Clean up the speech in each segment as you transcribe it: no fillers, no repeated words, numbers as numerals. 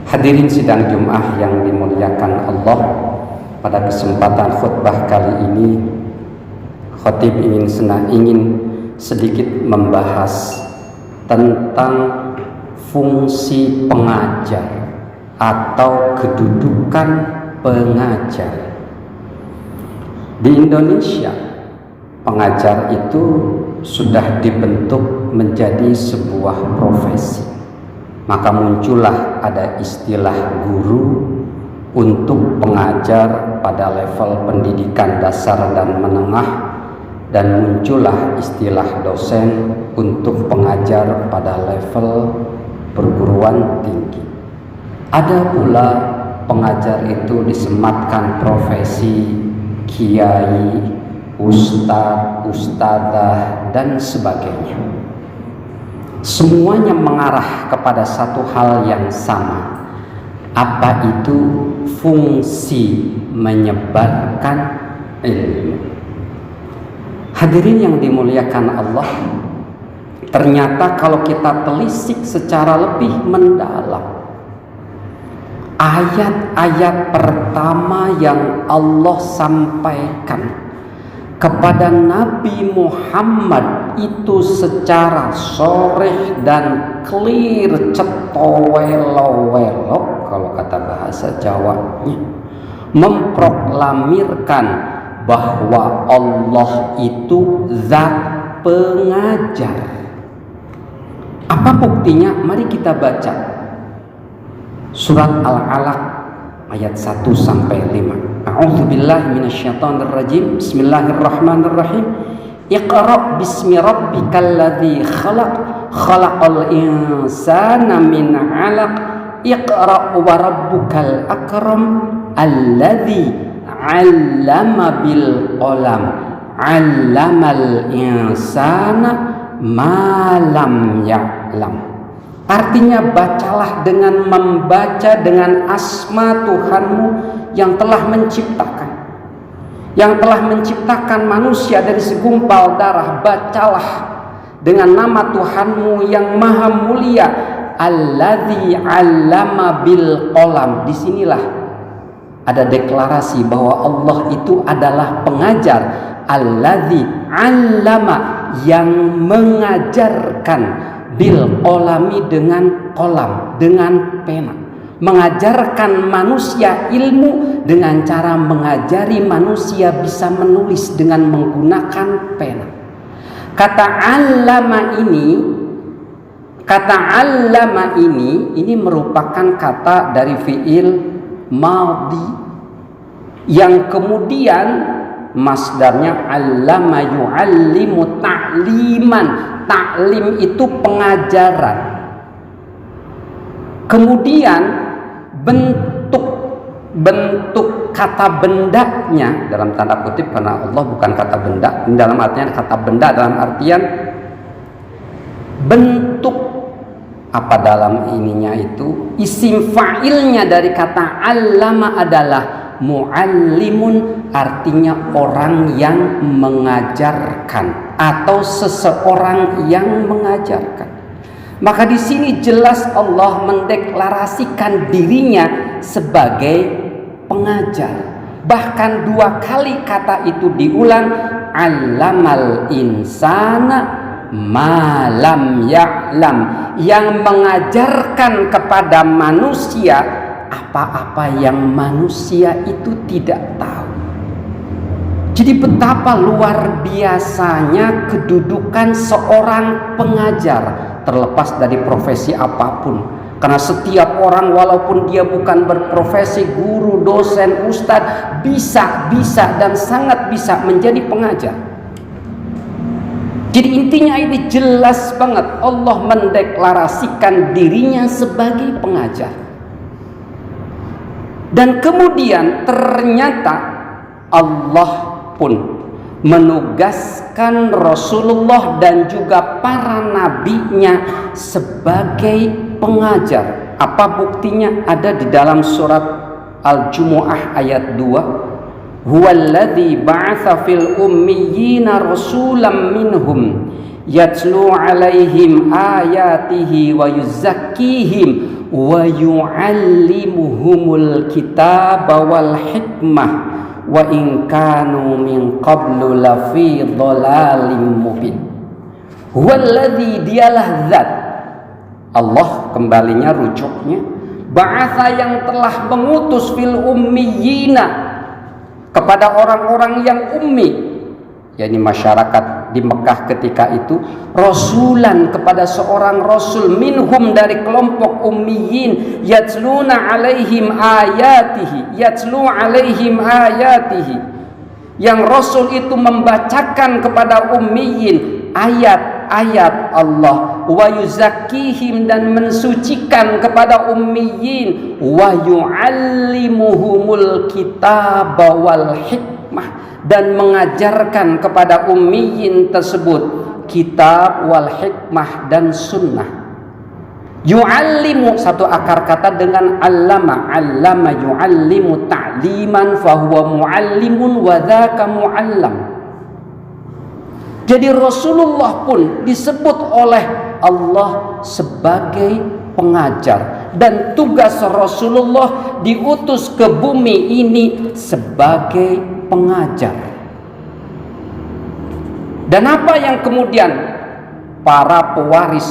Hadirin sidang Jum'ah yang dimuliakan Allah, pada kesempatan khutbah kali ini khatib ingin sedikit membahas tentang fungsi pengajar atau kedudukan pengajar. Di Indonesia, pengajar itu sudah dibentuk menjadi sebuah profesi. Maka muncullah ada istilah guru untuk pengajar pada level pendidikan dasar dan menengah, dan muncullah istilah dosen untuk pengajar pada level perguruan tinggi. Ada pula pengajar itu disematkan profesi kiai, ustadz, ustadzah, dan sebagainya. Semuanya mengarah kepada satu hal yang sama. Apa itu? Fungsi menyebarkan ilmu. Hadirin yang dimuliakan Allah, ternyata kalau kita telisik secara lebih mendalam, ayat-ayat pertama yang Allah sampaikan kepada Nabi Muhammad itu secara sharih dan clear, cetowelo-welo kalau kata bahasa Jawanya, memproklamirkan bahwa Allah itu zat pengajar. Apa buktinya? Mari kita baca surat Al-Alaq ayat 1 sampai 5. A'udzubillahi minasyaitonirrajim. Bismillahirrahmanirrahim. Iqra bismi rabbikal ladzi khalaq, khalaqal insana min 'alaq. Iqra wa rabbukal akram alladzi 'allama bil qalam, 'allamal insana ma lam ya'lam. Artinya, bacalah dengan membaca dengan asma Tuhanmu yang telah menciptakan manusia dari segumpal darah. Bacalah dengan nama Tuhanmu yang maha mulia, alladzi 'allama bil qalam. Disinilah ada deklarasi bahwa Allah itu adalah pengajar. Alladzi 'allama, yang mengajarkan, bil qalami, dengan qalam, dengan pena. Mengajarkan manusia ilmu dengan cara mengajari manusia bisa menulis dengan menggunakan pena. Kata allama ini merupakan kata dari fiil madhi yang kemudian masdarnya allama yu'allimu ta'liman. Taklim itu pengajaran. Kemudian bentuk kata bendanya dalam tanda kutip, karena Allah bukan kata benda, dalam artian kata benda dalam artian bentuk. Apa dalam ininya itu? Isim fa'ilnya dari kata allama adalah muallimun, artinya orang yang mengajarkan atau seseorang yang mengajarkan. Maka di sini jelas Allah mendeklarasikan dirinya sebagai pengajar. Bahkan 2 kali kata itu diulang, allamal insana ma lam ya'lam, yang mengajarkan kepada manusia apa-apa yang manusia itu tidak tahu. Jadi betapa luar biasanya kedudukan seorang pengajar, terlepas dari profesi apapun. Karena setiap orang walaupun dia bukan berprofesi guru, dosen, ustadz, bisa dan sangat bisa menjadi pengajar. Jadi intinya ini jelas banget, Allah mendeklarasikan dirinya sebagai pengajar. Dan kemudian ternyata Allah pun menugaskan Rasulullah dan juga para nabinya sebagai pengajar. Apa buktinya? Ada di dalam surat Al-Jumu'ah ayat 2. Huwallazi ba'atsa fil ummiyina rasulam minhum yatlu alaihim ayatihi wa yuzakkihim wa yu'allimuhumul kitaba wal hikmah wa in kanu min qablu lafi dhalalim mubin. Huwallazi, dialah zat, Allah kembalinya rujuknya, ba'atha yang telah mengutus fil ummiyina kepada orang-orang yang ummi, yakni masyarakat di Mekah ketika itu, rasulan, kepada seorang rasul, minhum, dari kelompok ummiyin, yatluna alaihim ayatihi, yatlu alaihim ayatihi, yang rasul itu membacakan kepada ummiyin ayat-ayat Allah, wa yuzakkihim, dan mensucikan kepada ummiyin, wa yu'allimuhumul kitaba wal hikmah, dan mengajarkan kepada ummiyin tersebut kitab wal hikmah dan sunnah. Yu'allimu, satu akar kata dengan allama, allama yu'allimu ta'liman fahuwa mu'allimun wa dzaka mu'allam. Jadi Rasulullah pun disebut oleh Allah sebagai pengajar, dan tugas Rasulullah diutus ke bumi ini sebagai pengajar. Dan apa yang kemudian para pewaris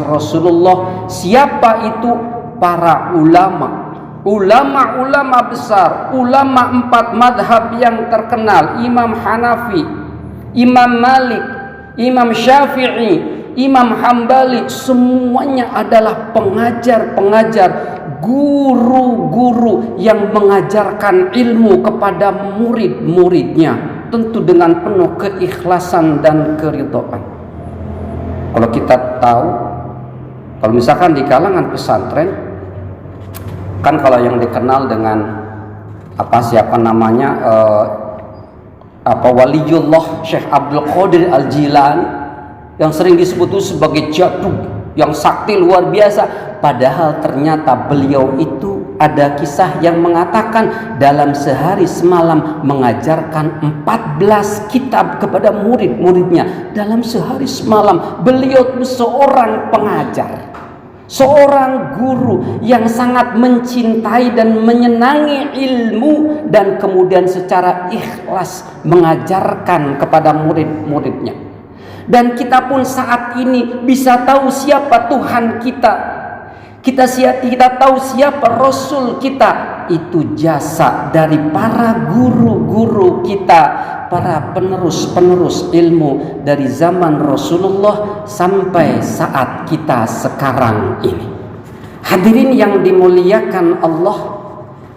Rasulullah, siapa itu? Para ulama, ulama besar, ulama 4 madhab yang terkenal, Imam Hanafi, Imam Malik, Imam Syafi'i, Imam Hambali, semuanya adalah pengajar-pengajar, guru-guru yang mengajarkan ilmu kepada murid-muridnya, tentu dengan penuh keikhlasan dan keridhaan. Kalau kita tahu, kalau misalkan di kalangan pesantren, kan kalau yang dikenal dengan Waliullah Syekh Abdul Qadir Al-Jilani, yang sering disebut sebagai jadul, yang sakti luar biasa. Padahal ternyata beliau itu ada kisah yang mengatakan dalam sehari semalam mengajarkan 14 kitab kepada murid-muridnya. Dalam sehari semalam beliau seorang pengajar, seorang guru yang sangat mencintai dan menyenangi ilmu, dan kemudian secara ikhlas mengajarkan kepada murid-muridnya. Dan kita pun saat ini bisa tahu siapa Tuhan kita. Kita tahu siapa Rasul kita. Itu jasa dari para guru-guru kita, para penerus-penerus ilmu dari zaman Rasulullah sampai saat kita sekarang ini. Hadirin yang dimuliakan Allah,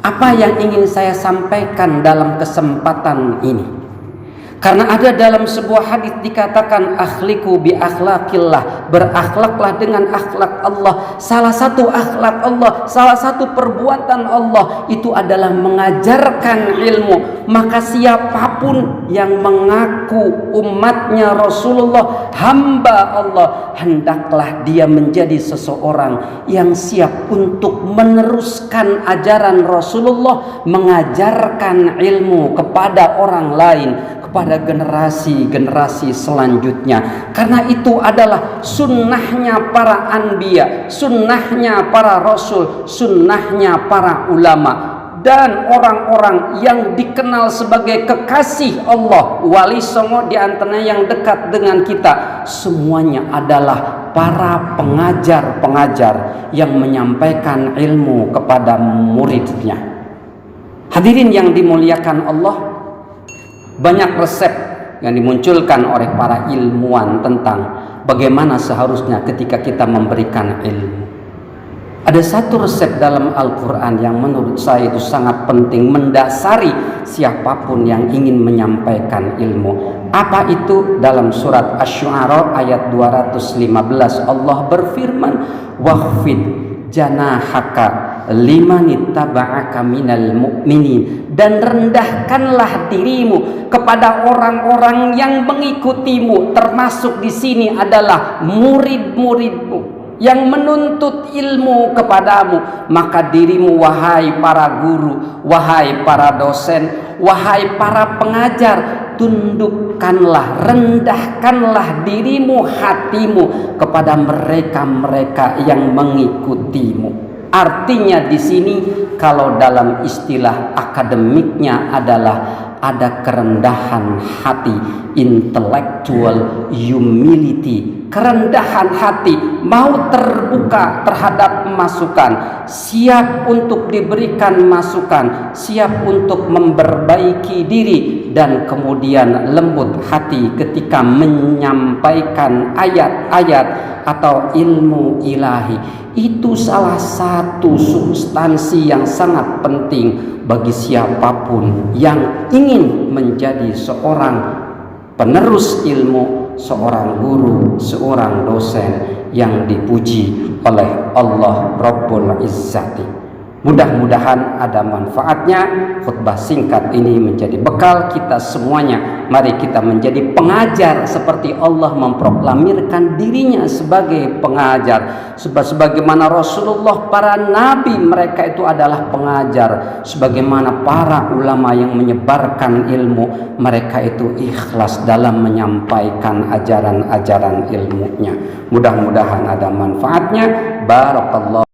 apa yang ingin saya sampaikan dalam kesempatan ini? Karena ada dalam sebuah hadis dikatakan akhliqu bi akhlaqillah, berakhlaklah dengan akhlak Allah. Salah satu akhlak Allah, salah satu perbuatan Allah itu adalah mengajarkan ilmu. Maka siapapun yang mengaku umatnya Rasulullah, hamba Allah, hendaklah dia menjadi seseorang yang siap untuk meneruskan ajaran Rasulullah, mengajarkan ilmu kepada orang lain, kepada generasi-generasi selanjutnya. Karena itu adalah sunnahnya para anbiya, sunnahnya para rasul, sunnahnya para ulama, dan orang-orang yang dikenal sebagai kekasih Allah, wali songo di antaranya yang dekat dengan kita, semuanya adalah para pengajar-pengajar yang menyampaikan ilmu kepada muridnya. Hadirin yang dimuliakan Allah, banyak resep yang dimunculkan oleh para ilmuwan tentang bagaimana seharusnya ketika kita memberikan ilmu. Ada satu resep dalam Al-Quran yang menurut saya itu sangat penting, mendasari siapapun yang ingin menyampaikan ilmu. Apa itu? Dalam surat Asy-Syu'ara ayat 215 Allah berfirman, "Wakhfid janahaka limanittaba'aka minal mu'minin," dan rendahkanlah dirimu kepada orang-orang yang mengikutimu, termasuk di sini adalah murid-muridmu yang menuntut ilmu kepadamu. Maka dirimu, wahai para guru, wahai para dosen, wahai para pengajar, tundukkanlah, rendahkanlah dirimu, hatimu kepada mereka-mereka yang mengikutimu. Artinya di sini kalau dalam istilah akademiknya adalah ada kerendahan hati, intellectual humility, kerendahan hati, mau terbuka terhadap masukan, siap untuk diberikan masukan, siap untuk memperbaiki diri, dan kemudian lembut hati ketika menyampaikan ayat-ayat atau ilmu ilahi. Itu salah satu substansi yang sangat penting bagi siapapun yang ingin menjadi seorang penerus ilmu, seorang guru, seorang dosen yang dipuji oleh Allah Rabbul Izzati. Mudah-mudahan ada manfaatnya. Khutbah singkat ini menjadi bekal kita semuanya. Mari kita menjadi pengajar seperti Allah memproklamirkan dirinya sebagai pengajar. Sebagaimana Rasulullah, para nabi mereka itu adalah pengajar. Sebagaimana para ulama yang menyebarkan ilmu, mereka itu ikhlas dalam menyampaikan ajaran-ajaran ilmunya. Mudah-mudahan ada manfaatnya. Barakallah.